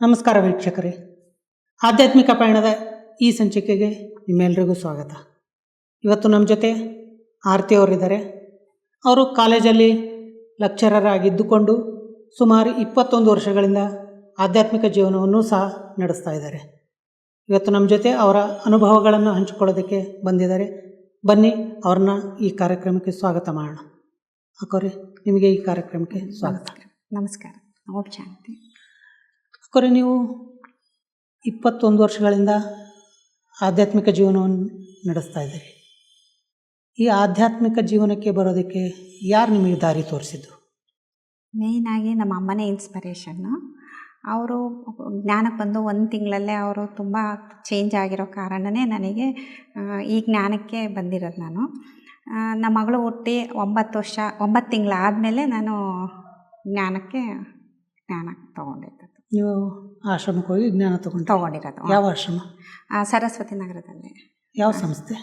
ನಮಸ್ಕಾರ ವೀಕ್ಷಕರೇ, ಆಧ್ಯಾತ್ಮಿಕ ಪಯಣದ ಈ ಸಂಚಿಕೆಗೆ ನಿಮ್ಮೆಲ್ಲರಿಗೂ ಸ್ವಾಗತ. ಇವತ್ತು ನಮ್ಮ ಜೊತೆ ಆರತಿ ಅವರಿದ್ದಾರೆ. ಅವರು ಕಾಲೇಜಲ್ಲಿ ಲೆಕ್ಚರರ್ ಆಗಿದ್ದುಕೊಂಡು ಸುಮಾರು 21 ವರ್ಷಗಳಿಂದ ಆಧ್ಯಾತ್ಮಿಕ ಜೀವನವನ್ನು ಸಹ ನಡೆಸ್ತಾ ಇದ್ದಾರೆ. ಇವತ್ತು ನಮ್ಮ ಜೊತೆ ಅವರ ಅನುಭವಗಳನ್ನು ಹಂಚಿಕೊಳ್ಳೋದಕ್ಕೆ ಬಂದಿದ್ದಾರೆ. ಬನ್ನಿ ಅವ್ರನ್ನ ಈ ಕಾರ್ಯಕ್ರಮಕ್ಕೆ ಸ್ವಾಗತ ಮಾಡೋಣ. ಅಕ್ಕೋರಿ, ನಿಮಗೆ ಈ ಕಾರ್ಯಕ್ರಮಕ್ಕೆ ಸ್ವಾಗತ. ನಮಸ್ಕಾರ. ಓಂ ಶಾಂತಿ. ಅಕ್ಕೋರಿ, ನೀವು 21 ವರ್ಷಗಳಿಂದ ಆಧ್ಯಾತ್ಮಿಕ ಜೀವನವನ್ನು ನಡೆಸ್ತಾ ಇದ್ದೀರಿ. ಈ ಆಧ್ಯಾತ್ಮಿಕ ಜೀವನಕ್ಕೆ ಬರೋದಕ್ಕೆ ಯಾರು ನಿಮಗೆ ದಾರಿ ತೋರಿಸಿದ್ದು? ಮೇಯ್ನಾಗಿ ನಮ್ಮ ಅಮ್ಮನೇ ಇನ್ಸ್ಪಿರೇಷನ್ನು. ಅವರು ಜ್ಞಾನಕ್ಕೆ ಬಂದು 1 ತಿಂಗಳಲ್ಲೇ ಅವರು ತುಂಬ ಚೇಂಜ್ ಆಗಿರೋ ಕಾರಣನೇ ನನಗೆ ಈ ಜ್ಞಾನಕ್ಕೆ ಬಂದಿರೋದು. ನಾನು ನಮ್ಮ ಮಗಳು ಹುಟ್ಟಿ 9 ತಿಂಗಳಾದಮೇಲೆ ನಾನು ಜ್ಞಾನ ತೊಗೊಂಡಿದ್ದು. ನೀವು ಆಶ್ರಮಕ್ಕೆ ಹೋಗಿ ಜ್ಞಾನ ತೊಗೊಂಡಿರೋದು. ಯಾವ ಆಶ್ರಮ? ಸರಸ್ವತಿ ನಗರದಲ್ಲಿ. ಯಾವ ಸಂಸ್ಥೆ?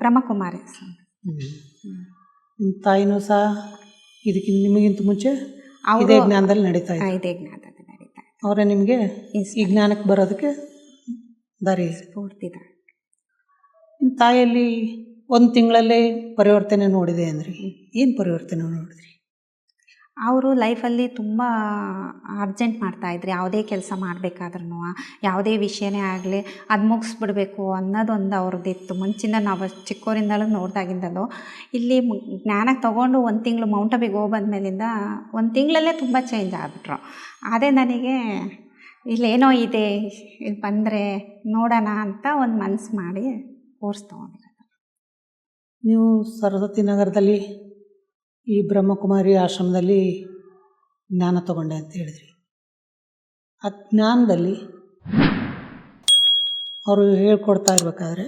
ಬ್ರಹ್ಮಕುಮಾರಿ. ನಿಮ್ಮ ತಾಯಿನೂ ಸಹ ನಿಮಗಿಂತ ಮುಂಚೆ ಇದೇ ಜ್ಞಾನದಲ್ಲಿ ನಡೀತಾ ಇತ್ತು? ಇದೇ ಜ್ಞಾನದಲ್ಲಿ ನಡೀತಾ ಇತ್ತು. ಅವರೇ ನಿಮಗೆ ಈ ಜ್ಞಾನಕ್ಕೆ ಬರೋದಕ್ಕೆ ದಾರಿ ಪೂರ್ತಿ. ನಿಮ್ಮ ತಾಯಿಯಲ್ಲಿ 1 ತಿಂಗಳಲ್ಲೇ ಪರಿವರ್ತನೆ ನೋಡಿದೆ ಅಂದ್ರಿ. ಏನು ಪರಿವರ್ತನೆ ನೋಡಿದ್ರಿ? ಅವರು ಲೈಫಲ್ಲಿ ತುಂಬ ಅರ್ಜೆಂಟ್ ಮಾಡ್ತಾಯಿದ್ರು. ಯಾವುದೇ ಕೆಲಸ ಮಾಡಬೇಕಾದ್ರೂ, ಯಾವುದೇ ವಿಷಯನೇ ಆಗಲಿ ಅದು ಮುಗಿಸ್ಬಿಡ್ಬೇಕು ಅನ್ನೋದೊಂದು ಅವ್ರದ್ದಿತ್ತು. ಮುಂಚಿಂದ ನಾವು ಚಿಕ್ಕವರಿಂದಲೂ ನೋಡ್ದಾಗಿಂದಲೂ. ಇಲ್ಲಿ ಜ್ಞಾನ ತೊಗೊಂಡು 1 ತಿಂಗಳು ಮೌಂಟ್ ಅಬಿಗೆ ಹೋಗ್ಬಂದ್ಮೇಲಿಂದ 1 ತಿಂಗಳಲ್ಲೇ ತುಂಬ ಚೇಂಜ್ ಆಗಿಬಿಟ್ರು. ಅದೇ ನನಗೆ ಇಲ್ಲೇನೋ ಇದೆ, ಇಲ್ಲಿ ಬಂದರೆ ನೋಡೋಣ ಅಂತ ಒಂದು ಮನಸ್ಸು ಮಾಡಿ ಕೋರ್ಸ್ ತೊಗೊಂಡಿರೋದು. ನೀವು ಸರಸ್ವತಿ ನಗರದಲ್ಲಿ ಈ ಬ್ರಹ್ಮಕುಮಾರಿ ಆಶ್ರಮದಲ್ಲಿ ಜ್ಞಾನ ತಗೊಂಡೆ ಅಂತ ಹೇಳಿದ್ರಿ. ಆ ಜ್ಞಾನದಲ್ಲಿ ಅವರು ಹೇಳ್ಕೊಡ್ತಾ ಇರಬೇಕಾದ್ರೆ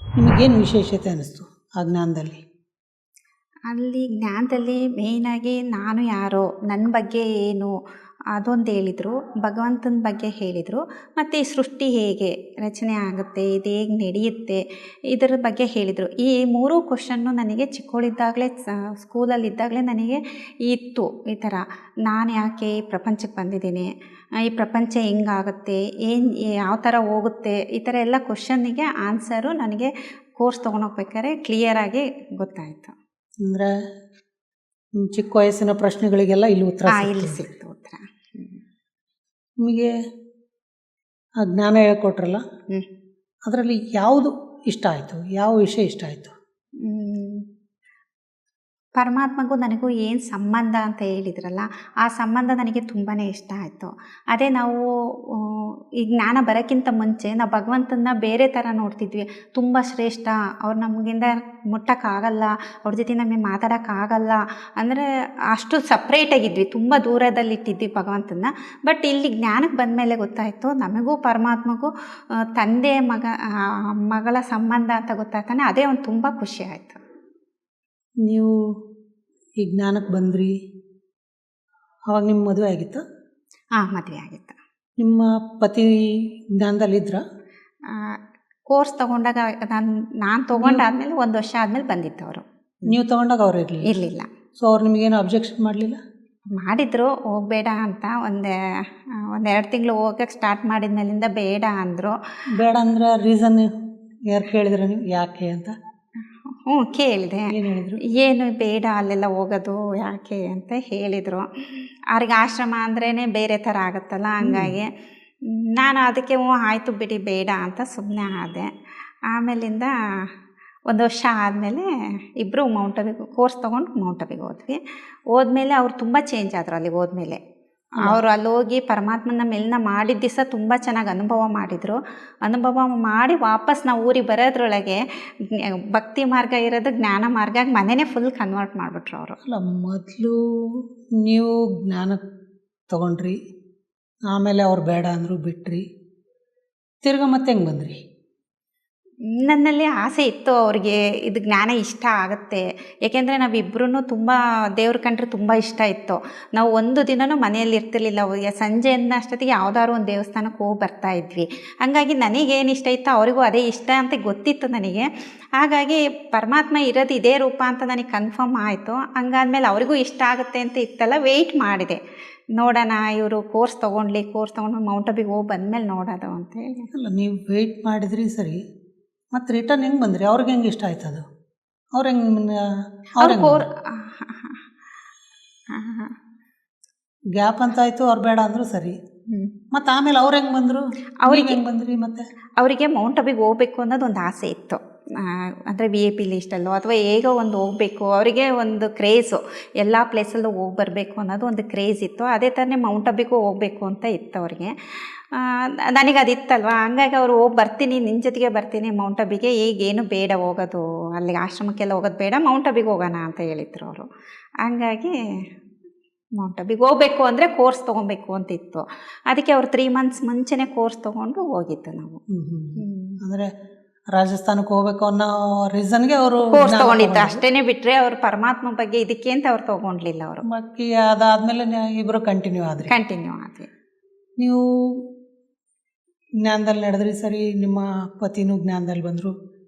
ನಿಮಗೇನು ವಿಶೇಷತೆ ಅನ್ನಿಸ್ತು ಆ ಜ್ಞಾನದಲ್ಲಿ? ಅಲ್ಲಿ ಜ್ಞಾನದಲ್ಲಿ ಮೇಯ್ನಾಗಿ ನಾನು ಯಾರೋ, ನನ್ನ ಬಗ್ಗೆ ಏನು ಅದೊಂದು ಹೇಳಿದರು. ಭಗವಂತನ ಬಗ್ಗೆ ಹೇಳಿದರು. ಮತ್ತು ಈ ಸೃಷ್ಟಿ ಹೇಗೆ ರಚನೆ ಆಗುತ್ತೆ, ಇದು ಹೇಗೆ ನಡೆಯುತ್ತೆ, ಇದರ ಬಗ್ಗೆ ಹೇಳಿದರು. ಈ 3 ಕ್ವಶನ್ನು ನನಗೆ ಚಿಕ್ಕವಳಿದ್ದಾಗಲೇ ಸ್ಕೂಲಲ್ಲಿದ್ದಾಗಲೇ ನನಗೆ ಇತ್ತು. ಈ ಥರ ನಾನು ಯಾಕೆ ಈ ಪ್ರಪಂಚಕ್ಕೆ ಬಂದಿದ್ದೀನಿ, ಈ ಪ್ರಪಂಚ ಹೆಂಗಾಗುತ್ತೆ, ಯಾವ ಥರ ಹೋಗುತ್ತೆ, ಈ ಥರ ಎಲ್ಲ ಕ್ವಶನ್ನಿಗೆ ಆನ್ಸರು ನನಗೆ ಕೋರ್ಸ್ ತೊಗೊಂಡೋಗ್ಬೇಕಾದ್ರೆ ಕ್ಲಿಯರಾಗಿ ಗೊತ್ತಾಯಿತು. ಅಂದರೆ ಚಿಕ್ಕ ವಯಸ್ಸಿನ ಪ್ರಶ್ನೆಗಳಿಗೆಲ್ಲ ಇಲ್ಲಿ ಉತ್ತರ ಇಲ್ಲಿ ಸಿಕ್ತು ಉತ್ತರ. ನಿಮಗೆ ಆ ಜ್ಞಾನ ಹೇಳ್ಕೊಟ್ರಲ್ಲ, ಅದರಲ್ಲಿ ಯಾವುದು ಇಷ್ಟ ಆಯಿತು? ಯಾವ ವಿಷಯ ಇಷ್ಟ ಆಯಿತು? ಪರಮಾತ್ಮಗೂ ನನಗೂ ಏನು ಸಂಬಂಧ ಅಂತ ಹೇಳಿದ್ರಲ್ಲ, ಆ ಸಂಬಂಧ ನನಗೆ ತುಂಬಾ ಇಷ್ಟ ಆಯಿತು. ಅದೇ ನಾವು ಈ ಜ್ಞಾನ ಬರೋಕ್ಕಿಂತ ಮುಂಚೆ ನಾವು ಭಗವಂತನ ಬೇರೆ ಥರ ನೋಡ್ತಿದ್ವಿ. ತುಂಬ ಶ್ರೇಷ್ಠ, ಅವ್ರು ನಮಗಿಂದ ಮುಟ್ಟೋಕ್ಕಾಗಲ್ಲ, ಅವ್ರ ಜೊತೆ ನಮಗೆ ಮಾತಾಡೋಕ್ಕಾಗಲ್ಲ ಅಂದರೆ ಅಷ್ಟು ಸಪ್ರೇಟಾಗಿದ್ವಿ, ತುಂಬ ದೂರದಲ್ಲಿಟ್ಟಿದ್ವಿ ಭಗವಂತನ. ಬಟ್ ಇಲ್ಲಿ ಜ್ಞಾನಕ್ಕೆ ಬಂದಮೇಲೆ ಗೊತ್ತಾಯಿತು ನಮಗೂ ಪರಮಾತ್ಮಗೂ ತಂದೆ ಮಗಳ ಸಂಬಂಧ ಅಂತ ಗೊತ್ತಾಗ್ತಾನೆ. ಅದೇ ಒಂದು ತುಂಬ ಖುಷಿ ಆಯಿತು. ನೀವು ಈ ಜ್ಞಾನಕ್ಕೆ ಬಂದ್ರಿ, ಅವಾಗ ನಿಮ್ಮ ಮದುವೆ ಆಗಿತ್ತಾ? ಮದುವೆ ಆಗಿತ್ತು. ನಿಮ್ಮ ಪತಿ ಜ್ಞಾನದಲ್ಲಿದ್ರ? ಕೋರ್ಸ್ ತೊಗೊಂಡಾಗ ನಾನು ತೊಗೊಂಡಾದ್ಮೇಲೆ 1 ವರ್ಷ ಆದಮೇಲೆ ಬಂದಿತ್ತು ಅವರು. ನೀವು ತೊಗೊಂಡಾಗ ಅವ್ರು ಇರಲಿಲ್ಲ. ಸೊ ಅವ್ರು ನಿಮಗೇನು ಅಬ್ಜೆಕ್ಷನ್ ಮಾಡಲಿಲ್ಲ? ಮಾಡಿದರು, ಹೋಗಬೇಡ ಅಂತ. ಒಂದು 2 ತಿಂಗಳು ಹೋಗಕ್ಕೆ ಸ್ಟಾರ್ಟ್ ಮಾಡಿದ ಮೇಲಿಂದ ಬೇಡ ಅಂದರು. ಬೇಡ ಅಂದ್ರೆ ರೀಸನ್ ಯಾರು ಕೇಳಿದ್ರೆ ನೀವು ಯಾಕೆ ಅಂತ? ಕೇಳಿದೆ. ಏನು ಹೇಳಿದರು? ಏನು ಬೇಡ ಅಲ್ಲೆಲ್ಲ ಹೋಗೋದು ಯಾಕೆ ಅಂತ ಹೇಳಿದರು. ಅವ್ರಿಗೆ ಆಶ್ರಮ ಅಂದ್ರೇ ಬೇರೆ ಥರ ಆಗುತ್ತಲ್ಲ, ಹಂಗಾಗಿ ನಾನು ಅದಕ್ಕೆ ಆಯಿತು ಬಿಡಿ ಬೇಡ ಅಂತ ಸುಮ್ಮನೆ ಆದೆ. ಆಮೇಲಿಂದ 1 ವರ್ಷ ಆದಮೇಲೆ ಇಬ್ಬರು ಮೌಂಟ್ ಅಬಿಗೆ ಕೋರ್ಸ್ ತೊಗೊಂಡು ಮೌಂಟ್ ಅಬಿಗೆ ಹೋದ್ಮೇಲೆ ಅವ್ರು ತುಂಬ ಚೇಂಜ್ ಆದರು. ಅಲ್ಲಿ ಹೋದ್ಮೇಲೆ ಅವರು ಅಲ್ಲಿ ಹೋಗಿ ಪರಮಾತ್ಮನ ಮೇಲಿನ ಮಾಡಿದ ದಿವಸ ತುಂಬ ಚೆನ್ನಾಗಿ ಅನುಭವ ಮಾಡಿದರು. ಅನುಭವ ಮಾಡಿ ವಾಪಸ್ ನಾವು ಊರಿಗೆ ಬರೋದ್ರೊಳಗೆ ಭಕ್ತಿ ಮಾರ್ಗ ಇರೋದು ಜ್ಞಾನ ಮಾರ್ಗ ಮನೆಯೇ ಫುಲ್ ಕನ್ವರ್ಟ್ ಮಾಡಿಬಿಟ್ರು ಅವರು. ಅಲ್ಲ, ಮೊದಲು ನೀವು ಜ್ಞಾನ ತಗೊಂಡ್ರಿ, ಆಮೇಲೆ ಅವ್ರು ಬೇಡ ಅಂದರು, ಬಿಟ್ರಿ, ತಿರ್ಗಾ ಮತ್ತೆ ಹೆಂಗೆ ಬಂದ್ರಿ? ನನ್ನಲ್ಲಿ ಆಸೆ ಇತ್ತು ಅವ್ರಿಗೆ ಇದು ಜ್ಞಾನ ಇಷ್ಟ ಆಗುತ್ತೆ. ಏಕೆಂದರೆ ನಾವಿಬ್ಬರೂ ತುಂಬ ದೇವ್ರ ಕಂಡ್ರೆ ತುಂಬ ಇಷ್ಟ ಇತ್ತು. ನಾವು ಒಂದು ದಿನವೂ ಮನೆಯಲ್ಲಿ ಇರ್ತಿರ್ಲಿಲ್ಲ. ಸಂಜೆ ಅಷ್ಟೊತ್ತಿಗೆ ಯಾವುದಾದ್ರು ಒಂದು ದೇವಸ್ಥಾನಕ್ಕೆ ಹೋಗಿ ಬರ್ತಾ ಇದ್ವಿ. ಹಾಗಾಗಿ ನನಗೇನು ಇಷ್ಟ ಇತ್ತು ಅವರಿಗೂ ಅದೇ ಇಷ್ಟ ಅಂತ ಗೊತ್ತಿತ್ತು ನನಗೆ. ಹಾಗಾಗಿ ಪರಮಾತ್ಮ ಇರೋದು ಇದೇ ರೂಪ ಅಂತ ನನಗೆ ಕನ್ಫರ್ಮ್ ಆಯಿತು. ಹಂಗಾದ್ಮೇಲೆ ಅವರಿಗೂ ಇಷ್ಟ ಆಗುತ್ತೆ ಅಂತ ಇತ್ತಲ್ಲ, ವೆಯ್ಟ್ ಮಾಡಿದೆ. ನೋಡೋಣ ಇವರು ಕೋರ್ಸ್ ತೊಗೊಂಡು ಮೌಂಟ್ ಅಬಿಗೆ ಹೋಗಿ ಬಂದಮೇಲೆ ನೋಡೋದು ಅಂತೇಳಿ. ಅಲ್ಲ, ನೀವು ವೆಯ್ಟ್ ಮಾಡಿದ್ರಿ ಸರಿ, ಮತ್ತು ರಿಟರ್ನ್ ಹೆಂಗೆ ಬಂದ್ರಿ? ಅವ್ರಿಗೆ ಹೆಂಗೆ ಇಷ್ಟ ಆಯ್ತು ಅದು? ಅವ್ರು ಹೆಂಗೆ ಗ್ಯಾಪ್ ಅಂತ ಆಯಿತು, ಅವ್ರು ಬೇಡ ಅಂದರು ಸರಿ. ಮತ್ತು ಆಮೇಲೆ ಅವ್ರು ಹೆಂಗೆ ಬಂದರು? ಅವ್ರಿಗೆ ಹೆಂಗೆ ಬಂದ್ರಿ? ಮತ್ತೆ ಅವರಿಗೆ ಮೌಂಟ್ ಅಬಿಗೆ ಹೋಗ್ಬೇಕು ಅನ್ನೋದು ಒಂದು ಆಸೆ ಇತ್ತು. ಅಂದರೆ VIP ಲಿಸ್ಟಲ್ಲೋ ಅಥವಾ ಹೇಗೋ ಒಂದು ಹೋಗಬೇಕು, ಅವರಿಗೆ ಒಂದು ಕ್ರೇಜು, ಎಲ್ಲ ಪ್ಲೇಸಲ್ಲೂ ಹೋಗಿ ಬರಬೇಕು ಅನ್ನೋದು ಒಂದು ಕ್ರೇಜ್ ಇತ್ತು. ಅದೇ ಥರನೇ ಮೌಂಟ್ ಅಬಿಗೂ ಹೋಗಬೇಕು ಅಂತ ಇತ್ತು ಅವ್ರಿಗೆ. ನನಗೆ ಅದಿತ್ತಲ್ವ, ಹಂಗಾಗಿ ಅವರು ಹೋಗಿ ಬರ್ತೀನಿ, ನಿನ್ನ ಜೊತೆಗೆ ಬರ್ತೀನಿ ಮೌಂಟ್ ಅಬಿಗೆ, ಈಗೇನು ಬೇಡ ಹೋಗೋದು, ಅಲ್ಲಿಗೆ ಆಶ್ರಮಕ್ಕೆಲ್ಲ ಹೋಗೋದು ಬೇಡ, ಮೌಂಟ್ ಅಬಿಗೆ ಹೋಗೋಣ ಅಂತ ಹೇಳಿದ್ರು ಅವರು. ಹಂಗಾಗಿ ಮೌಂಟ್ ಅಬಿಗೆ ಹೋಗಬೇಕು ಅಂದರೆ ಕೋರ್ಸ್ ತೊಗೊಬೇಕು ಅಂತ ಇತ್ತು. ಅದಕ್ಕೆ ಅವ್ರು 3 months ಮುಂಚೆನೇ ಕೋರ್ಸ್ ತೊಗೊಂಡು ಹೋಗಿದ್ದು ನಾವು. ಅಂದರೆ ರಾಜಸ್ಥಾನಕ್ಕೆ ಹೋಗ್ಬೇಕು ಅನ್ನೋ ರೀಸನ್ಗೆ ಅವರು ಕೋರ್ಸ್ ತೊಗೊಂಡಿದ್ದು ಅಷ್ಟೇ ಬಿಟ್ಟರೆ ಅವ್ರು ಪರಮಾತ್ಮ ಬಗ್ಗೆ ಇದಕ್ಕೆ ಅಂತ ಅವ್ರು ತೊಗೊಂಡ್ಲಿಲ್ಲ. ಅವರು ಬಾಕಿ ಅದಾದಮೇಲೆ ಇಬ್ಬರು ಕಂಟಿನ್ಯೂ ಆದ್ರಿ. ನೀವು ಜ್ಞಾನದಲ್ಲಿ ನಡೆದ್ರಿ ಸರಿ, ನಿಮ್ಮ ಪತಿನೂ ಜ್ಞಾನದಲ್ಲಿ ಬಂದರು.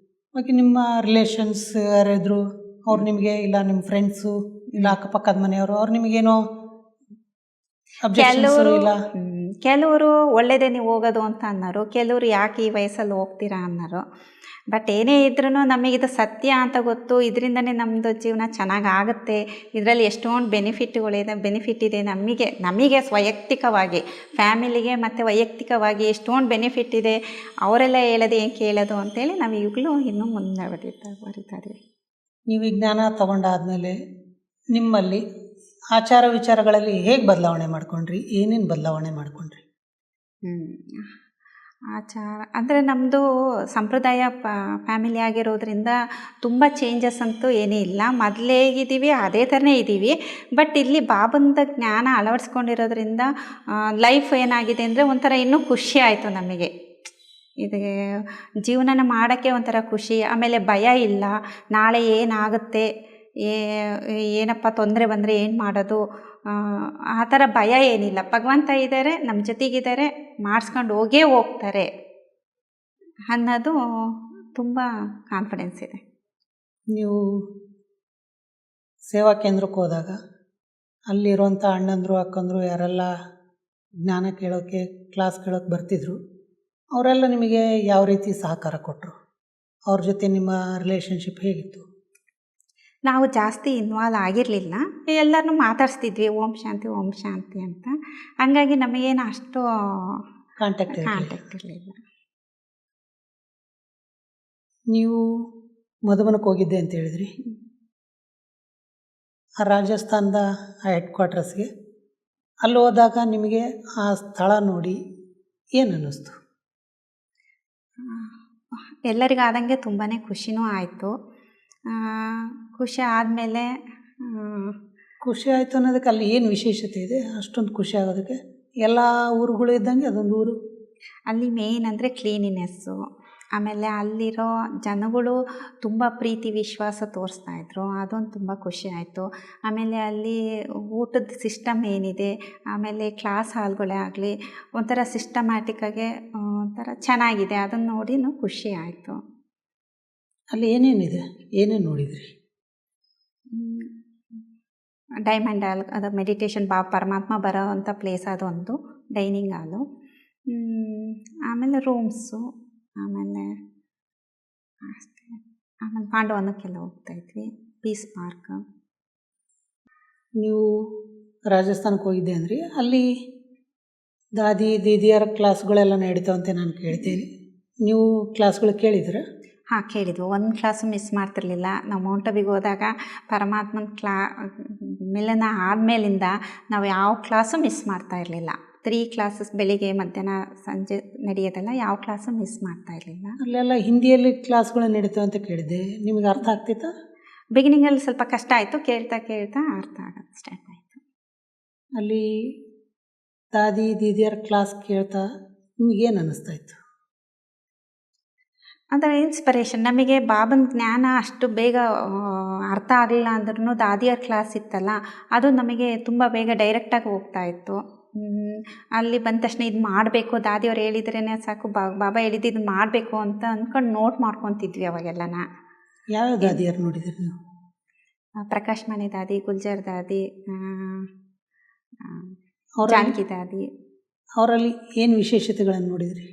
ಬಾಕಿ ನಿಮ್ಮ ರಿಲೇಷನ್ಸ್ ಯಾರಿದ್ರು ಅವ್ರು ನಿಮಗೆ, ಇಲ್ಲ ನಿಮ್ಮ ಫ್ರೆಂಡ್ಸು, ಇಲ್ಲ ಅಕ್ಕಪಕ್ಕದ ಮನೆಯವರು, ಅವ್ರು ನಿಮಗೇನೋ ಅಬ್ಜೆಕ್ಷನ್ಸ್ ಇಲ್ಲ? ಕೆಲವರು ಒಳ್ಳೆಯದೇ ನೀವು ಹೋಗೋದು ಅಂತ ಅನ್ನೋರು, ಕೆಲವರು ಯಾಕೆ ಈ ವಯಸ್ಸಲ್ಲಿ ಹೋಗ್ತೀರಾ ಅನ್ನೋರು. ಬಟ್ ಏನೇ ಇದ್ರೂ ನಮಗಿದು ಸತ್ಯ ಅಂತ ಗೊತ್ತು. ಇದರಿಂದನೇ ನಮ್ಮದು ಜೀವನ ಚೆನ್ನಾಗಾಗುತ್ತೆ, ಇದರಲ್ಲಿ ಎಷ್ಟೊಂದು ಬೆನಿಫಿಟ್ ಇದೆ ನಮಗೆ ವೈಯಕ್ತಿಕವಾಗಿ, ಫ್ಯಾಮಿಲಿಗೆ ಮತ್ತು ವೈಯಕ್ತಿಕವಾಗಿ ಎಷ್ಟೊಂದು ಬೆನಿಫಿಟ್ ಇದೆ. ಅವರೆಲ್ಲ ಹೇಳೋದು ಏನು ಕೇಳೋದು ಅಂತೇಳಿ ನಾವು ಈಗಲೂ ಇನ್ನೂ ಮುಂದೆ ಬರಿತಾ ಇದ್ದೀವಿ. ನೀವು ಜ್ಞಾನ ತಗೊಂಡಾದ್ಮೇಲೆ ನಿಮ್ಮಲ್ಲಿ ಆಚಾರ ವಿಚಾರಗಳಲ್ಲಿ ಹೇಗೆ ಬದಲಾವಣೆ ಮಾಡ್ಕೊಂಡ್ರಿ? ಏನೇನು ಬದಲಾವಣೆ ಮಾಡ್ಕೊಂಡ್ರಿ? ಆಚಾರ ಅಂದರೆ ನಮ್ಮದು ಸಂಪ್ರದಾಯ ಫ್ಯಾಮಿಲಿ ಆಗಿರೋದ್ರಿಂದ ತುಂಬ ಚೇಂಜಸ್ ಅಂತೂ ಏನೂ ಇಲ್ಲ. ಮೊದಲೇ ಹೇಗಿದ್ದೀವಿ ಅದೇ ಥರನೇ ಇದ್ದೀವಿ. ಬಟ್ ಇಲ್ಲಿ ಬಾಬಂದ ಜ್ಞಾನ ಅಳವಡಿಸ್ಕೊಂಡಿರೋದ್ರಿಂದ ಲೈಫ್ ಏನಾಗಿದೆ ಅಂದರೆ ಒಂಥರ ಇನ್ನೂ ಖುಷಿ ಆಯಿತು ನಮಗೆ. ಇದು ಜೀವನನ ಮಾಡೋಕ್ಕೆ ಒಂಥರ ಖುಷಿ. ಆಮೇಲೆ ಭಯ ಇಲ್ಲ, ನಾಳೆ ಏನಾಗುತ್ತೆ, ಏನಪ್ಪ ತೊಂದರೆ ಬಂದರೆ ಏನು ಮಾಡೋದು, ಆ ಥರ ಭಯ ಏನಿಲ್ಲ. ಭಗವಂತ ಇದ್ದಾರೆ, ನಮ್ಮ ಜೊತೆಗಿದ್ದಾರೆ, ಮಾಡಿಸ್ಕೊಂಡು ಹೋಗ್ತಾರೆ ಅನ್ನೋದು ತುಂಬ ಕಾನ್ಫಿಡೆನ್ಸ್ ಇದೆ. ನೀವು ಸೇವಾ ಕೇಂದ್ರಕ್ಕೆ ಹೋದಾಗ ಅಲ್ಲಿರುವಂಥ ಅಣ್ಣಂದರು ಅಕ್ಕಂದರು ಯಾರೆಲ್ಲ ಜ್ಞಾನ ಕೇಳೋಕ್ಕೆ, ಕ್ಲಾಸ್ ಕೇಳೋಕ್ಕೆ ಬರ್ತಿದ್ರು, ಅವರೆಲ್ಲ ನಿಮಗೆ ಯಾವ ರೀತಿ ಸಹಕಾರ ಕೊಟ್ಟರು? ಅವ್ರ ಜೊತೆ ನಿಮ್ಮ ರಿಲೇಷನ್ಶಿಪ್ ಹೇಗಿತ್ತು? ನಾವು ಜಾಸ್ತಿ ಇನ್ವಾಲ್ವ್ ಆಗಿರಲಿಲ್ಲ, ಎಲ್ಲರನ್ನೂ ಮಾತಾಡಿಸ್ತಿದ್ವಿ ಓಂ ಶಾಂತಿ ಅಂತ. ಹಂಗಾಗಿ ನಮಗೇನು ಅಷ್ಟು ಕಾಂಟ್ಯಾಕ್ಟ್ ಇರಲಿಲ್ಲ. ನೀವು ಮಧುಬನಕ್ಕೆ ಹೋಗಿದ್ದೆ ಅಂತ ಹೇಳಿದ್ರಿ. ಆ ರಾಜಸ್ಥಾನದ ಆ ಹೆಡ್ ಕ್ವಾರ್ಟರ್ಸ್ಗೆ ಅಲ್ಲಿ ಹೋದಾಗ ನಿಮಗೆ ಆ ಸ್ಥಳ ನೋಡಿ ಏನು ಅನ್ನಿಸ್ತು? ಎಲ್ಲರಿಗಾದಂಗೆ ತುಂಬಾ ಖುಷಿನೂ ಆಯಿತು. ಖುಷಿ ಆದಮೇಲೆ ಖುಷಿ ಆಯಿತು ಅನ್ನೋದಕ್ಕೆ ಅಲ್ಲಿ ಏನು ವಿಶೇಷತೆ ಇದೆ ಅಷ್ಟೊಂದು ಖುಷಿ ಆಗೋದಕ್ಕೆ? ಎಲ್ಲ ಊರುಗಳು ಇದ್ದಂಗೆ ಅದೊಂದು ಊರು. ಅಲ್ಲಿ ಮೇಯ್ನ್ ಅಂದರೆ ಕ್ಲೀನಿನೆಸ್ಸು, ಆಮೇಲೆ ಅಲ್ಲಿರೋ ಜನಗಳು ತುಂಬ ಪ್ರೀತಿ ವಿಶ್ವಾಸ ತೋರಿಸ್ತಾಯಿದ್ರು, ಅದೊಂದು ತುಂಬ ಖುಷಿ ಆಯಿತು. ಆಮೇಲೆ ಅಲ್ಲಿ ಊಟದ ಸಿಸ್ಟಮ್ ಏನಿದೆ, ಆಮೇಲೆ ಕ್ಲಾಸ್ ಹಾಲ್ಗಳೇ ಆಗಲಿ ಒಂಥರ ಸಿಸ್ಟಮ್ಯಾಟಿಕ್ಕಾಗೆ ಒಂಥರ ಚೆನ್ನಾಗಿದೆ, ಅದನ್ನು ನೋಡಿ ಖುಷಿ ಆಯಿತು. ಅಲ್ಲಿ ಏನೇನಿದೆ, ಏನೇನು ನೋಡಿದ್ರಿ? ಡೈಮಂಡ್ ಹಾಲ್, ಅದು ಮೆಡಿಟೇಷನ್ ಪರಮಾತ್ಮ ಬರೋ ಅಂಥ ಪ್ಲೇಸ್, ಅದೊಂದು ಡೈನಿಂಗ್ ಹಾಲು. ಆಮೇಲೆ ರೂಮ್ಸು, ಆಮೇಲೆ ಅಷ್ಟೇ. ಆಮೇಲೆ ಪಾಂಡವನಕ್ಕೆಲ್ಲ ಹೋಗ್ತಾಯಿದ್ವಿ, ಪೀಸ್ ಪಾರ್ಕ್. ನೀವು ರಾಜಸ್ಥಾನಕ್ಕೆ ಹೋಗಿದ್ದೆ ಅಂದ್ರಿ, ಅಲ್ಲಿ ದೀದಿಯರ ಕ್ಲಾಸ್ಗಳೆಲ್ಲ ನಡೀತಾವಂತೆ ನಾನು ಕೇಳ್ತೀನಿ. ನೀವು ಕ್ಲಾಸ್ಗಳು ಕೇಳಿದ್ರೆ? ಹಾಂ, ಕೇಳಿದ್ವು. ಒಂದು ಕ್ಲಾಸು ಮಿಸ್ ಮಾಡ್ತಿರ್ಲಿಲ್ಲ. ನಾವು ಮೌಂಟ್ ಅಬಿಗೆ ಹೋದಾಗ ಪರಮಾತ್ಮನ ಮಿಲನ ಆದಮೇಲಿಂದ ನಾವು ಯಾವ ಕ್ಲಾಸು ಮಿಸ್ ಮಾಡ್ತಾ ಇರಲಿಲ್ಲ. 3 ಕ್ಲಾಸಸ್ ಬೆಳಿಗ್ಗೆ ಮಧ್ಯಾಹ್ನ ಸಂಜೆ ನಡೆಯೋದೆಲ್ಲ ಯಾವ ಕ್ಲಾಸು ಮಿಸ್ ಮಾಡ್ತಾ ಇರಲಿಲ್ಲ. ಅಲ್ಲೆಲ್ಲ ಹಿಂದಿಯಲ್ಲಿ ಕ್ಲಾಸ್ಗಳು ನಡೀತಾವೆ ಅಂತ ಕೇಳಿದ್ದೆ, ನಿಮಗೆ ಅರ್ಥ ಆಗ್ತಿತ್ತಾ? ಬಿಗಿನಿಂಗಲ್ಲಿ ಸ್ವಲ್ಪ ಕಷ್ಟ ಆಯಿತು, ಕೇಳ್ತಾ ಅರ್ಥ ಆಗೋದು ಸ್ಟಾರ್ಟ್ ಆಯಿತು. ಅಲ್ಲಿ ದೀದಿಯರ ಕ್ಲಾಸ್ ಕೇಳ್ತಾ ನಿಮಗೇನು ಅನ್ನಿಸ್ತಾ ಇತ್ತು? ಅದರ ಇನ್ಸ್ಪಿರೇಷನ್ ನಮಗೆ ಬಾಬನ ಜ್ಞಾನ ಅಷ್ಟು ಬೇಗ ಅರ್ಥ ಆಗಲಿಲ್ಲ ಅಂದ್ರೂ ದಾದಿಯರ ಕ್ಲಾಸ್ ಇತ್ತಲ್ಲ, ಅದು ನಮಗೆ ತುಂಬ ಬೇಗ ಡೈರೆಕ್ಟಾಗಿ ಹೋಗ್ತಾ ಇತ್ತು. ಅಲ್ಲಿ ಬಂದ ತಕ್ಷಣ ಇದು ಮಾಡಬೇಕು, ದಾದಿಯವ್ರು ಹೇಳಿದ್ರೇ ಸಾಕು, ಬಾಬಾ ಹೇಳಿದ್ದು ಇದು ಮಾಡಬೇಕು ಅಂತ ಅಂದ್ಕೊಂಡು ನೋಟ್ ಮಾಡ್ಕೊತಿದ್ವಿ ಅವಾಗೆಲ್ಲನ. ಯಾವ ದಾದಿಯರು ನೋಡಿದ್ರಿ ನೀವು? ಪ್ರಕಾಶ್ ಮಣಿ ದಾದಿ, ಗುಲ್ಜರ್ ದಾದಿ, ಅವರಲ್ಲಿ ಜಾನಕಿ ದಾದಿ. ಅವರಲ್ಲಿ ಏನು ವಿಶೇಷತೆಗಳನ್ನು ನೋಡಿದ್ರಿ?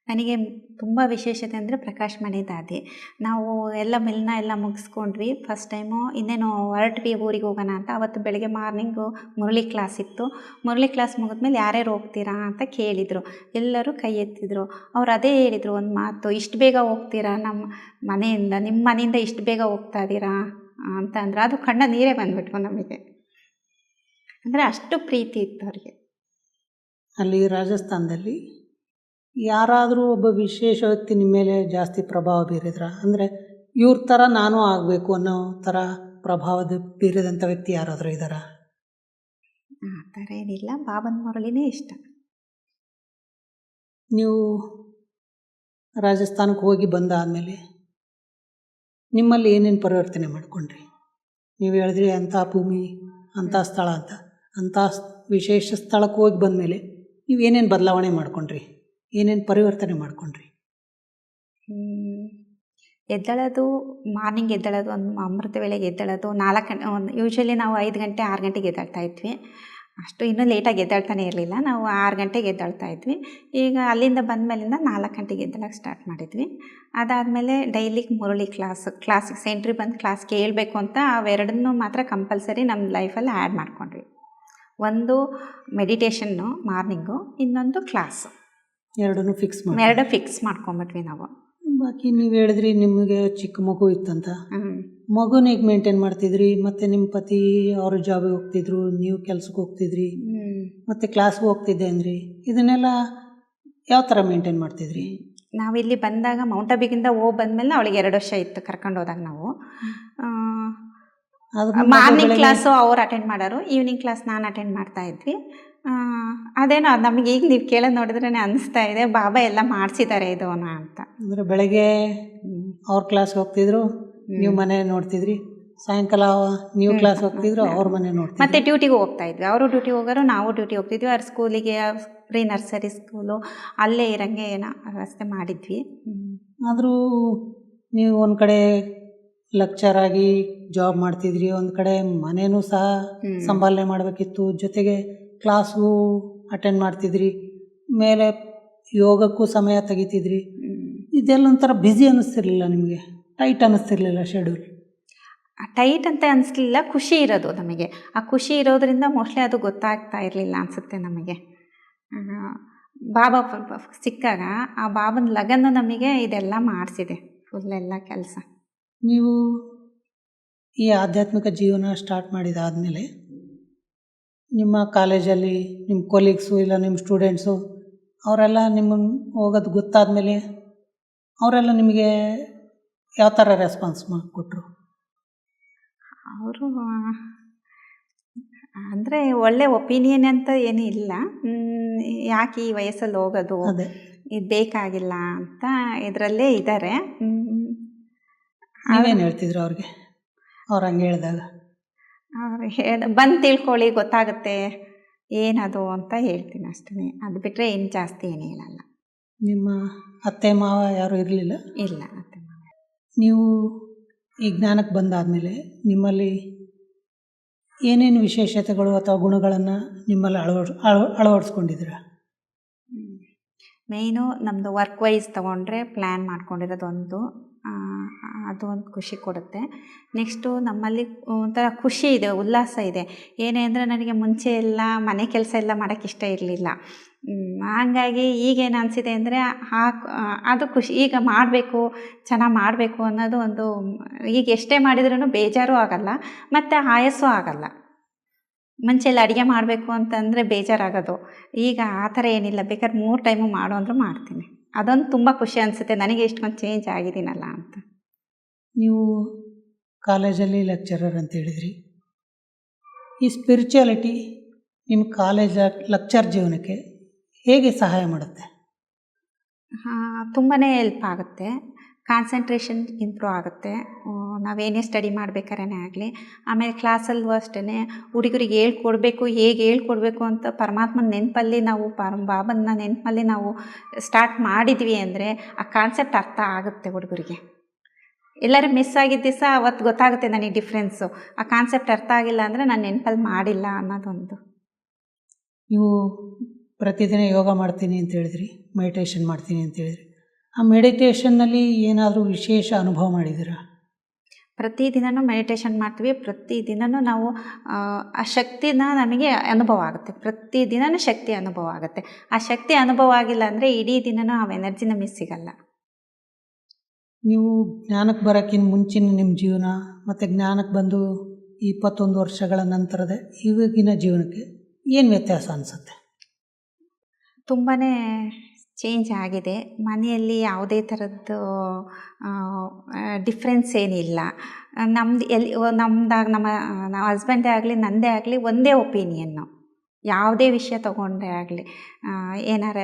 ನನಗೆ ತುಂಬ ವಿಶೇಷತೆ ಅಂದರೆ ಪ್ರಕಾಶ್ ಮಣಿ ದಾದಿ. ನಾವು ಎಲ್ಲ ಮಿಲ್ನ ಎಲ್ಲ ಮುಗಿಸ್ಕೊಂಡ್ವಿ. ಫಸ್ಟ್ ಟೈಮು ಇನ್ನೇನು ಹೊರಟ್ವಿ ಊರಿಗೆ ಹೋಗೋಣ ಅಂತ. ಅವತ್ತು ಬೆಳಗ್ಗೆ ಮಾರ್ನಿಂಗು ಮುರಳಿ ಕ್ಲಾಸ್ ಇತ್ತು. ಮುರಳಿ ಕ್ಲಾಸ್ ಮುಗಿದ್ಮೇಲೆ ಯಾರ್ಯಾರು ಹೋಗ್ತೀರಾ ಅಂತ ಕೇಳಿದರು. ಎಲ್ಲರೂ ಕೈ ಎತ್ತಿದ್ರು. ಅವ್ರು ಅದೇ ಹೇಳಿದರು ಒಂದು ಮಾತು, ಇಷ್ಟು ಬೇಗ ಹೋಗ್ತೀರಾ ನಮ್ಮ ಮನೆಯಿಂದ, ನಿಮ್ಮ ಮನೆಯಿಂದ ಇಷ್ಟು ಬೇಗ ಹೋಗ್ತಾ ಇದ್ದೀರಾ ಅಂತ ಅಂದ್ರೆ ಅದು ಕಣ್ಣ ನೀರೇ ಬಂದ್ಬಿಟ್ವು ನಮಗೆ. ಅಂದರೆ ಅಷ್ಟು ಪ್ರೀತಿ ಇತ್ತು ಅವ್ರಿಗೆ. ಅಲ್ಲಿ ರಾಜಸ್ಥಾನದಲ್ಲಿ ಯಾರಾದರೂ ಒಬ್ಬ ವಿಶೇಷ ವ್ಯಕ್ತಿ ನಿಮ್ಮ ಮೇಲೆ ಜಾಸ್ತಿ ಪ್ರಭಾವ ಬೀರಿದ್ರ? ಅಂದರೆ ಇವ್ರ ಥರ ನಾನು ಆಗಬೇಕು ಅನ್ನೋ ಥರ ಪ್ರಭಾವದ ಬೀರಿದಂಥ ವ್ಯಕ್ತಿ ಯಾರಾದರೂ ಇದ್ದಾರಾ? ಆ ಥರ ಏನಿಲ್ಲ, ಬಾಬನ ಮುರಳಿನೇ ಇಷ್ಟ. ನೀವು ರಾಜಸ್ಥಾನಕ್ಕೆ ಹೋಗಿ ಬಂದಾದಮೇಲೆ ನಿಮ್ಮಲ್ಲಿ ಏನೇನು ಪರಿವರ್ತನೆ ಮಾಡ್ಕೊಂಡ್ರಿ? ನೀವು ಹೇಳಿದ್ರಿ ಅಂಥ ಭೂಮಿ, ಅಂಥ ಸ್ಥಳ ಅಂತ. ಅಂಥ ವಿಶೇಷ ಸ್ಥಳಕ್ಕೆ ಹೋಗಿ ಬಂದಮೇಲೆ ನೀವು ಏನೇನು ಬದಲಾವಣೆ ಮಾಡ್ಕೊಂಡ್ರಿ, ಏನೇನು ಪರಿವರ್ತನೆ ಮಾಡ್ಕೊಂಡ್ರಿ? ಎದ್ದೇಳೋದು, ಮಾರ್ನಿಂಗ್ ಎದ್ದೇಳೋದು, ಒಂದು ಅಮೃತ ವೇಳೆಗೆ ಎದ್ದೇಳೋದು 4 ಗಂಟೆ, ಒಂದು ಯೂಶ್ವಲಿ ನಾವು 5 ಗಂಟೆ 6 ಗಂಟೆಗೆ ಎದ್ದೇಳ್ತಾ ಇದ್ವಿ. ಅಷ್ಟು ಇನ್ನೂ ಲೇಟಾಗಿ ಎದ್ದೇಳ್ತಾನೆ ಇರಲಿಲ್ಲ. ನಾವು 6 ಗಂಟೆಗೆ ಎದ್ದೇಳ್ತಾ ಇದ್ವಿ. ಈಗ ಅಲ್ಲಿಂದ ಬಂದ ಮೇಲಿಂದ 4 ಗಂಟೆಗೆ ಎದ್ದೇಳಕ್ಕೆ ಸ್ಟಾರ್ಟ್ ಮಾಡಿದ್ವಿ. ಅದಾದಮೇಲೆ ಡೈಲಿಗೆ ಮುರಳಿ ಕ್ಲಾಸಿಗೆ ಸೆಂಟ್ರಿಗೆ ಬಂದು ಕ್ಲಾಸ್ ಕೇಳಬೇಕು ಅಂತ ಅವೆರಡನ್ನೂ ಮಾತ್ರ ಕಂಪಲ್ಸರಿ ನಮ್ಮ ಲೈಫಲ್ಲಿ ಆ್ಯಡ್ ಮಾಡ್ಕೊಂಡ್ವಿ. ಒಂದು ಮೆಡಿಟೇಷನ್ನು ಮಾರ್ನಿಂಗು, ಇನ್ನೊಂದು ಕ್ಲಾಸು, ಎರಡನ್ನೂ ಫಿಕ್ಸ್ ಮಾಡಿ ಎರಡು ಫಿಕ್ಸ್ ಮಾಡ್ಕೊಂಬಿಟ್ವಿ ನಾವು. ಬಾಕಿ ನೀವು ಹೇಳಿದ್ರಿ ನಿಮಗೆ ಚಿಕ್ಕ ಮಗು ಇತ್ತಂತ. ಮಗುನ ಹೇಗೆ ಮೇಂಟೈನ್ ಮಾಡ್ತಿದ್ರಿ? ಮತ್ತು ನಿಮ್ಮ ಪತಿ ಅವ್ರ ಜಾಬಿಗೆ ಹೋಗ್ತಿದ್ರು, ನೀವು ಕೆಲ್ಸಕ್ಕೆ ಹೋಗ್ತಿದ್ರಿ, ಮತ್ತು ಕ್ಲಾಸ್ಗೆ ಹೋಗ್ತಿದ್ದೆ ಅಂದ್ರಿ. ಇದನ್ನೆಲ್ಲ ಯಾವ ಥರ ಮೇಂಟೈನ್ ಮಾಡ್ತಿದ್ರಿ? ನಾವಿಲ್ಲಿ ಬಂದಾಗ ಮೌಂಟ್ ಅಬಿಗಿಂದ ಹೋಗಿ ಬಂದಮೇಲೆ ಅವಳಿಗೆ 2 ವರ್ಷ ಇತ್ತು ಕರ್ಕೊಂಡು ಹೋದಾಗ ನಾವು. ಮಾರ್ನಿಂಗ್ ಕ್ಲಾಸು ಅವ್ರು ಅಟೆಂಡ್ ಮಾಡೋರು, ಈವ್ನಿಂಗ್ ಕ್ಲಾಸ್ ನಾನು ಅಟೆಂಡ್ ಮಾಡ್ತಾ ಇದ್ವಿ. ಅದೇನೋ ನಮಗೆ ಈಗ ನೀವು ಕೇಳೋದು ನೋಡಿದ್ರೇ ಅನಿಸ್ತಾ ಇದೆ, ಬಾಬಾ ಎಲ್ಲ ಮಾಡಿಸಿದ್ದಾರೆ ಇದೋನ ಅಂತ. ಅಂದರೆ ಬೆಳಗ್ಗೆ ಅವ್ರ ಕ್ಲಾಸ್ಗೆ ಹೋಗ್ತಿದ್ರು, ನೀವು ಮನೆ ನೋಡ್ತಿದ್ರಿ. ಸಾಯಂಕಾಲ ನೀವು ಕ್ಲಾಸ್ ಹೋಗ್ತಿದ್ರು, ಅವ್ರ ಮನೆ ನೋಡ್ತಿದ್ರು. ಮತ್ತೆ ಡ್ಯೂಟಿಗೆ ಹೋಗ್ತಾ ಇದ್ವಿ. ಅವರು ಡ್ಯೂಟಿ ಹೋಗೋರು, ನಾವು ಡ್ಯೂಟಿ ಹೋಗ್ತಿದ್ವಿ. ಅವ್ರ ಸ್ಕೂಲಿಗೆ, ಪ್ರೀ ನರ್ಸರಿ ಸ್ಕೂಲು ಅಲ್ಲೇ ಇರೋಂಗೆ ಏನೋ ವ್ಯವಸ್ಥೆ ಮಾಡಿದ್ವಿ. ಆದರೂ ನೀವು ಒಂದು ಕಡೆ ಲೆಕ್ಚರ್ ಆಗಿ ಜಾಬ್ ಮಾಡ್ತಿದ್ರಿ, ಒಂದು ಕಡೆ ಮನೇನೂ ಸಹ ಸಂಭಾಲನೆ ಮಾಡಬೇಕಿತ್ತು, ಜೊತೆಗೆ ಕ್ಲಾಸು ಅಟೆಂಡ್ ಮಾಡ್ತಿದ್ರಿ, ಮೇಲೆ ಯೋಗಕ್ಕೂ ಸಮಯ ತೆಗಿತಿದ್ರಿ. ಇದೆಲ್ಲ ಒಂಥರ ಬ್ಯುಸಿ ಅನ್ನಿಸ್ತಿರ್ಲಿಲ್ಲ ನಿಮಗೆ? Tight ಅನ್ನಿಸ್ತಿರ್ಲಿಲ್ಲ schedule? ಟೈಟ್ ಅಂತ ಅನಿಸ್ಲಿಲ್ಲ, ಖುಷಿ ಇರೋದು ನಮಗೆ. ಆ ಖುಷಿ ಇರೋದ್ರಿಂದ ಮೋಸ್ಟ್ಲಿ ಅದು ಗೊತ್ತಾಗ್ತಾ ಇರಲಿಲ್ಲ ಅನಿಸುತ್ತೆ ನಮಗೆ. ಬಾಬಾ ಸಿಕ್ಕಾಗ ಆ ಬಾಬನ ಲಗನ್ನು ನಮಗೆ ಇದೆಲ್ಲ ಮಾಡಿಸಿದೆ, ಫುಲ್ಲೆಲ್ಲ ಕೆಲಸ. ನೀವು ಈ ಆಧ್ಯಾತ್ಮಿಕ ಜೀವನ ಸ್ಟಾರ್ಟ್ ಮಾಡಿದಾದಮೇಲೆ ನಿಮ್ಮ ಕಾಲೇಜಲ್ಲಿ ನಿಮ್ಮ ಕೊಲೀಗ್ಸು ಇಲ್ಲ ನಿಮ್ಮ ಸ್ಟೂಡೆಂಟ್ಸು ಅವರೆಲ್ಲ ನಿಮ್ಮನ್ನು ಹೋಗೋದು ಗೊತ್ತಾದಮೇಲೆ ಅವರೆಲ್ಲ ನಿಮಗೆ ಯಾವ ಥರ ರೆಸ್ಪಾನ್ಸ್ ಮಾಡಿಕೊಟ್ರು? ಅವರು ಅಂದರೆ ಒಳ್ಳೆ ಒಪಿನಿಯನ್ ಅಂತ ಏನೂ ಇಲ್ಲ. ಯಾಕೆ ಈ ವಯಸ್ಸಲ್ಲಿ ಹೋಗೋದು, ಅದೇ ಇದು ಬೇಕಾಗಿಲ್ಲ ಅಂತ ಇದರಲ್ಲೇ ಇದ್ದಾರೆ. ನೀವೇನು ಹೇಳ್ತಿದ್ರು ಅವ್ರಿಗೆ, ಅವ್ರು ಹಂಗೆ ಹೇಳಿದಾಗ? ಅವ್ರು ಬಂದು ತಿಳ್ಕೊಳ್ಳಿ, ಗೊತ್ತಾಗುತ್ತೆ ಏನದು ಅಂತ ಹೇಳ್ತೀನಿ ಅಷ್ಟೇ. ಅದು ಬಿಟ್ಟರೆ ಏನು ಜಾಸ್ತಿ ಏನೂ ಹೇಳಲ್ಲ. ನಿಮ್ಮ ಅತ್ತೆ ಮಾವ ಯಾರೂ ಇರಲಿಲ್ಲ? ಇಲ್ಲ, ಅತ್ತೆ ಮಾವ. ನೀವು ಈ ಜ್ಞಾನಕ್ಕೆ ಬಂದಾದಮೇಲೆ ನಿಮ್ಮಲ್ಲಿ ಏನೇನು ವಿಶೇಷತೆಗಳು ಅಥವಾ ಗುಣಗಳನ್ನು ನಿಮ್ಮಲ್ಲಿ ಅಳವಡಿಸ್ಕೊಂಡಿದ್ದೀರಾ? ಮೇಯ್ನು ನಮ್ಮದು ವರ್ಕ್ ವೈಸ್ ತೊಗೊಂಡ್ರೆ ಪ್ಲ್ಯಾನ್ ಮಾಡ್ಕೊಂಡಿರೋದೊಂದು, ಅದು ಒಂದು ಖುಷಿ ಕೊಡುತ್ತೆ. ನೆಕ್ಸ್ಟು ನಮ್ಮಲ್ಲಿ ಒಂಥರ ಖುಷಿ ಇದೆ, ಉಲ್ಲಾಸ ಇದೆ. ಏನೇ ಅಂದರೆ ನನಗೆ ಮುಂಚೆ ಎಲ್ಲ ಮನೆ ಕೆಲಸ ಎಲ್ಲ ಮಾಡೋಕ್ಕೆ ಇಷ್ಟ ಇರಲಿಲ್ಲ. ಹಾಗಾಗಿ ಈಗೇನು ಅನಿಸಿದೆ ಅಂದರೆ ಅದು ಖುಷಿ. ಈಗ ಮಾಡಬೇಕು, ಚೆನ್ನಾಗಿ ಮಾಡಬೇಕು ಅನ್ನೋದು ಒಂದು, ಈಗ ಎಷ್ಟೇ ಮಾಡಿದ್ರೂ ಬೇಜಾರೂ ಆಗಲ್ಲ ಮತ್ತು ಆಯಸ್ಸೂ ಆಗಲ್ಲ. ಮುಂಚೆ ಎಲ್ಲ ಅಡುಗೆ ಮಾಡಬೇಕು ಅಂತಂದರೆ ಬೇಜಾರಾಗೋದು, ಈಗ ಆ ಥರ ಏನಿಲ್ಲ. ಬೇಕಾದ್ರೆ 3 ಟೈಮು ಮಾಡು ಅಂದರೂ ಮಾಡ್ತೀನಿ. ಅದೊಂದು ತುಂಬ ಖುಷಿ ಅನಿಸುತ್ತೆ ನನಗೆ, ಇಷ್ಟೊಂದು ಚೇಂಜ್ ಆಗಿದ್ದೀನಲ್ಲ ಅಂತ. ನೀವು ಕಾಲೇಜಲ್ಲಿ ಲೆಕ್ಚರರ್ ಅಂತ ಹೇಳಿದ್ರಿ. ಈ ಸ್ಪಿರಿಚುಯಾಲಿಟಿ ನಿಮ್ಮ ಕಾಲೇಜ್ ಲೆಕ್ಚರ್ ಜೀವನಕ್ಕೆ ಹೇಗೆ ಸಹಾಯ ಮಾಡುತ್ತೆ? ತುಂಬಾ ಹೆಲ್ಪ್ ಆಗುತ್ತೆ. ಕಾನ್ಸಂಟ್ರೇಷನ್ ಇಂಪ್ರೂವ್ ಆಗುತ್ತೆ. ನಾವೇನೇ ಸ್ಟಡಿ ಮಾಡ್ಬೇಕಾದ್ರೆ ಆಗಲಿ. ಆಮೇಲೆ ಕ್ಲಾಸಲ್ಲೂ ಅಷ್ಟೇ ಹುಡುಗರಿಗೆ ಹೇಳ್ಕೊಡ್ಬೇಕು, ಹೇಗೆ ಹೇಳ್ಕೊಡ್ಬೇಕು ಅಂತ ಪರಮಾತ್ಮನ ನೆನಪಲ್ಲಿ ನಾವು ಬಾಬನ ನೆನಪಲ್ಲಿ ನಾವು ಸ್ಟಾರ್ಟ್ ಮಾಡಿದ್ವಿ ಅಂದರೆ ಆ ಕಾನ್ಸೆಪ್ಟ್ ಅರ್ಥ ಆಗುತ್ತೆ ಹುಡುಗರಿಗೆ. ಎಲ್ಲರೂ ಮಿಸ್ ಆಗಿದ್ದ ದಿವಸ ಅವತ್ತು ಗೊತ್ತಾಗುತ್ತೆ ನನಗೆ ಡಿಫ್ರೆನ್ಸು. ಆ ಕಾನ್ಸೆಪ್ಟ್ ಅರ್ಥ ಆಗಿಲ್ಲ ಅಂದರೆ ನಾನು ನೆನಪಲ್ಲಿ ಮಾಡಿಲ್ಲ ಅನ್ನೋದೊಂದು. ನೀವು ಪ್ರತಿದಿನ ಯೋಗ ಮಾಡ್ತೀನಿ ಅಂತ ಹೇಳಿದ್ರಿ, ಮೆಡಿಟೇಷನ್ ಮಾಡ್ತೀನಿ ಅಂತ ಹೇಳಿದ್ರಿ. ಆ ಮೆಡಿಟೇಷನ್ನಲ್ಲಿ ಏನಾದರೂ ವಿಶೇಷ ಅನುಭವ ಮಾಡಿದ್ದೀರಾ? ಪ್ರತಿದಿನವೂ ಮೆಡಿಟೇಷನ್ ಮಾಡ್ತೀವಿ. ಪ್ರತಿದಿನವೂ ನಾವು ಆ ಶಕ್ತಿನ ನಮಗೆ ಅನುಭವ ಆಗುತ್ತೆ. ಪ್ರತಿದಿನವೂ ಶಕ್ತಿ ಅನುಭವ ಆಗುತ್ತೆ. ಆ ಶಕ್ತಿ ಅನುಭವ ಆಗಿಲ್ಲ ಅಂದರೆ ಇಡೀ ದಿನವೂ ಆ ಎನರ್ಜಿ ನಮಗೆ ಸಿಗಲ್ಲ. ನೀವು ಜ್ಞಾನಕ್ಕೆ ಬರೋಕ್ಕಿಂತ ಮುಂಚಿನ ನಿಮ್ಮ ಜೀವನ ಮತ್ತು ಜ್ಞಾನಕ್ಕೆ ಬಂದು 21 ವರ್ಷಗಳ ನಂತರದ ಇವಾಗಿನ ಜೀವನಕ್ಕೆ ಏನು ವ್ಯತ್ಯಾಸ ಅನಿಸುತ್ತೆ? ತುಂಬಾ ಚೇಂಜ್ ಆಗಿದೆ. ಮನೆಯಲ್ಲಿ ಯಾವುದೇ ಥರದ್ದು ಡಿಫ್ರೆನ್ಸ್ ಏನಿಲ್ಲ. ನಮ್ದು ನಮ್ಮ ಹಸ್ಬೆಂಡೇ ಆಗಲಿ ನನ್ನದೇ ಆಗಲಿ ಒಂದೇ ಒಪಿನಿಯನ್ನು. ಯಾವುದೇ ವಿಷಯ ತೊಗೊಂಡ್ರೆ ಆಗಲಿ, ಏನಾರ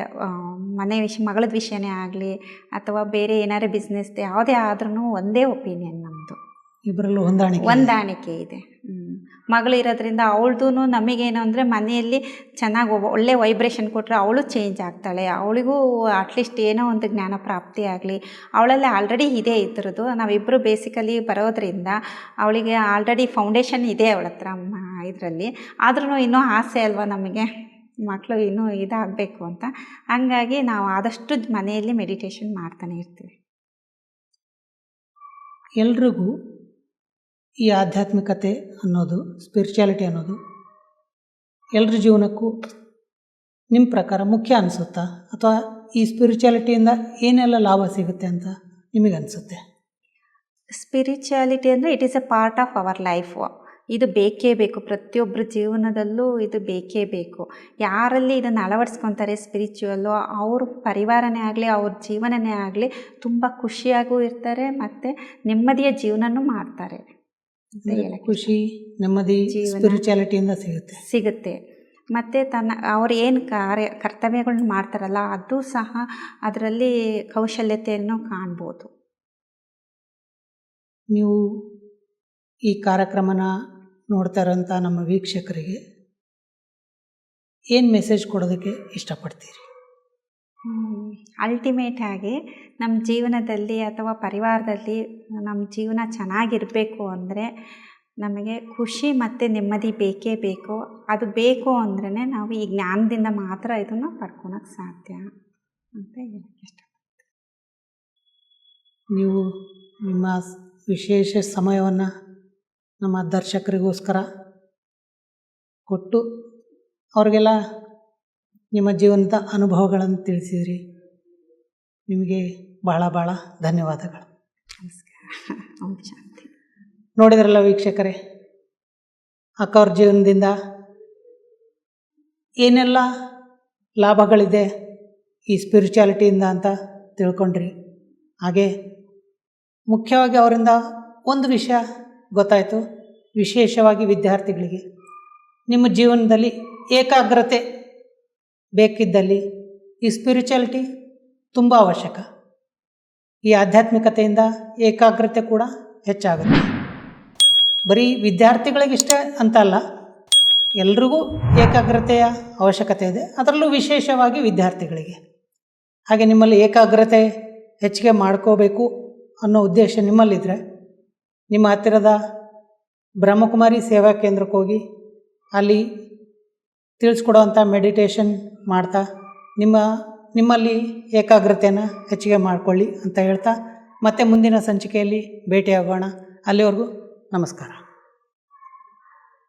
ಮನೆ ವಿಷಯ, ಮಗಳದ ವಿಷಯನೇ ಆಗಲಿ ಅಥವಾ ಬೇರೆ ಏನಾರ ಬಿಸ್ನೆಸ್ದು ಯಾವುದೇ ಆದ್ರೂ ಒಂದೇ ಒಪಿನಿಯನ್ ನಮ್ಮದು. ಇಬ್ಬರಲ್ಲೂ ಹೊಂದಾಣಿಕೆ ಇದೆ. ಮಗಳು ಇರೋದ್ರಿಂದ ಅವಳದು ನಮಗೇನು ಅಂದರೆ ಮನೆಯಲ್ಲಿ ಚೆನ್ನಾಗಿ ಒಳ್ಳೆ ವೈಬ್ರೇಷನ್ ಕೊಟ್ಟರೆ ಅವಳು ಚೇಂಜ್ ಆಗ್ತಾಳೆ. ಅವಳಿಗೂ ಅಟ್ಲೀಸ್ಟ್ ಏನೋ ಒಂದು ಜ್ಞಾನ ಪ್ರಾಪ್ತಿ ಆಗಲಿ. ಅವಳಲ್ಲಿ ಆಲ್ರೆಡಿ ಇದೆ ಇದ್ರದ್ದು. ನಾವಿಬ್ಬರು ಬೇಸಿಕಲಿ ಬರೋದ್ರಿಂದ ಅವಳಿಗೆ ಆಲ್ರೆಡಿ ಫೌಂಡೇಶನ್ ಇದೆ ಅವಳ ಹತ್ರ ಇದರಲ್ಲಿ. ಆದ್ರೂ ಇನ್ನೂ ಆಸೆ ಅಲ್ವಾ ನಮಗೆ, ಮಕ್ಕಳು ಇನ್ನೂ ಇದಾಗಬೇಕು ಅಂತ. ಹಂಗಾಗಿ ನಾವು ಆದಷ್ಟು ಮನೆಯಲ್ಲಿ ಮೆಡಿಟೇಷನ್ ಮಾಡ್ತಾನೆ ಇರ್ತೀವಿ. ಎಲ್ರಿಗೂ ಈ ಆಧ್ಯಾತ್ಮಿಕತೆ ಅನ್ನೋದು, ಸ್ಪಿರಿಚುಯಾಲಿಟಿ ಅನ್ನೋದು ಎಲ್ಲರ ಜೀವನಕ್ಕೂ ನಿಮ್ಮ ಪ್ರಕಾರ ಮುಖ್ಯ ಅನಿಸುತ್ತಾ? ಅಥವಾ ಈ ಸ್ಪಿರಿಚುಯಾಲಿಟಿಯಿಂದ ಏನೆಲ್ಲ ಲಾಭ ಸಿಗುತ್ತೆ ಅಂತ ನಿಮಗನ್ಸುತ್ತೆ? ಸ್ಪಿರಿಚುಯಾಲಿಟಿ ಅಂದರೆ it is A part of our life. ಇದು ಬೇಕೇ ಬೇಕು. ಪ್ರತಿಯೊಬ್ಬರ ಜೀವನದಲ್ಲೂ ಇದು ಬೇಕೇ ಬೇಕು. ಯಾರಲ್ಲಿ ಇದನ್ನು ಅಳವಡಿಸ್ಕೊತಾರೆ ಸ್ಪಿರಿಚುವಲ್ಲು, ಅವ್ರ ಪರಿವಾರನೇ ಆಗಲಿ ಅವ್ರ ಜೀವನನೇ ಆಗಲಿ ತುಂಬ ಖುಷಿಯಾಗೂ ಇರ್ತಾರೆ ಮತ್ತು ನೆಮ್ಮದಿಯ ಜೀವನನೂ ಮಾಡ್ತಾರೆ. ಖುಷಿ ನೆಮ್ಮದಿ ಸ್ಪಿರಿಚುಯಾಲಿಟಿಯಿಂದ ಸಿಗುತ್ತೆ. ಮತ್ತು ಅವ್ರು ಏನು ಕರ್ತವ್ಯಗಳನ್ನ ಮಾಡ್ತಾರಲ್ಲ ಅದು ಸಹ ಅದರಲ್ಲಿ ಕೌಶಲ್ಯತೆಯನ್ನು ಕಾಣ್ಬೋದು. ನೀವು ಈ ಕಾರ್ಯಕ್ರಮನ ನೋಡ್ತಾ ಇರೋಂಥ ನಮ್ಮ ವೀಕ್ಷಕರಿಗೆ ಏನು ಮೆಸೇಜ್ ಕೊಡೋದಕ್ಕೆ ಇಷ್ಟಪಡ್ತೀರಿ? ಅಲ್ಟಿಮೇಟ್ ಆಗಿ ನಮ್ಮ ಜೀವನದಲ್ಲಿ ಅಥವಾ ಪರಿವಾರದಲ್ಲಿ ನಮ್ಮ ಜೀವನ ಚೆನ್ನಾಗಿರಬೇಕು ಅಂದರೆ ನಮಗೆ ಖುಷಿ ಮತ್ತು ನೆಮ್ಮದಿ ಬೇಕೇ ಬೇಕು. ಅದು ಬೇಕು ಅಂದ್ರೇ ನಾವು ಈ ಜ್ಞಾನದಿಂದ ಮಾತ್ರ ಇದನ್ನು ಪಡ್ಕೊಳಕ್ಕೆ ಸಾಧ್ಯ ಅಂತ ಹೇಳಕ್ಕೆ ಇಷ್ಟಪಡ್ತೀನಿ. ನೀವು ನಿಮ್ಮ ವಿಶೇಷ ಸಮಯವನ್ನು ನಮ್ಮ ದರ್ಶಕರಿಗೋಸ್ಕರ ಕೊಟ್ಟು ಅವ್ರಿಗೆಲ್ಲ ನಿಮ್ಮ ಜೀವನದ ಅನುಭವಗಳನ್ನು ತಿಳಿಸಿದ್ರಿ. ನಿಮಗೆ ಬಹಳ ಬಹಳ ಧನ್ಯವಾದಗಳು. ನಮಸ್ಕಾರ. ಓಂ ಶಾಂತಿ. ನೋಡಿದ್ರಲ್ಲ ವೀಕ್ಷಕರೇ, ಅಕ್ಕವ್ರ ಜೀವನದಿಂದ ಏನೆಲ್ಲ ಲಾಭಗಳಿದೆ ಈ ಸ್ಪಿರಿಚುಯಾಲಿಟಿಯಿಂದ ಅಂತ ತಿಳ್ಕೊಂಡ್ರಿ. ಹಾಗೆ ಮುಖ್ಯವಾಗಿ ಅವರಿಂದ ಒಂದು ವಿಷಯ ಗೊತ್ತಾಯಿತು, ವಿಶೇಷವಾಗಿ ವಿದ್ಯಾರ್ಥಿಗಳಿಗೆ ನಿಮ್ಮ ಜೀವನದಲ್ಲಿ ಏಕಾಗ್ರತೆ ಬೇಕಿದ್ದಲ್ಲಿ ಈ ಸ್ಪಿರಿಚುಯಾಲಿಟಿ ತುಂಬ ಅವಶ್ಯಕ. ಈ ಆಧ್ಯಾತ್ಮಿಕತೆಯಿಂದ ಏಕಾಗ್ರತೆ ಕೂಡ ಹೆಚ್ಚಾಗುತ್ತೆ. ಬರೀ ವಿದ್ಯಾರ್ಥಿಗಳಿಗಿಷ್ಟೇ ಅಂತ ಅಲ್ಲ, ಎಲ್ರಿಗೂ ಏಕಾಗ್ರತೆಯ ಅವಶ್ಯಕತೆ ಇದೆ, ಅದರಲ್ಲೂ ವಿಶೇಷವಾಗಿ ವಿದ್ಯಾರ್ಥಿಗಳಿಗೆ. ಹಾಗೆ ನಿಮ್ಮಲ್ಲಿ ಏಕಾಗ್ರತೆ ಹೆಚ್ಚಿಗೆ ಮಾಡ್ಕೋಬೇಕು ಅನ್ನೋ ಉದ್ದೇಶ ನಿಮ್ಮಲ್ಲಿದ್ದರೆ ನಿಮ್ಮ ಹತ್ತಿರದ ಬ್ರಹ್ಮಕುಮಾರಿ ಸೇವಾ ಕೇಂದ್ರಕ್ಕೆ ಹೋಗಿ ಅಲ್ಲಿ ತಿಳಿಸ್ಕೊಡೋವಂಥ ಮೆಡಿಟೇಷನ್ ಮಾಡ್ತಾ ನಿಮ್ಮಲ್ಲಿ ಏಕಾಗ್ರತೆಯನ್ನು ಹೆಚ್ಚಿಗೆ ಮಾಡಿಕೊಳ್ಳಿ ಅಂತ ಹೇಳ್ತಾ ಮತ್ತೆ ಮುಂದಿನ ಸಂಚಿಕೆಯಲ್ಲಿ ಭೇಟಿಯಾಗೋಣ. ಅಲ್ಲಿವರೆಗೂ ನಮಸ್ಕಾರ.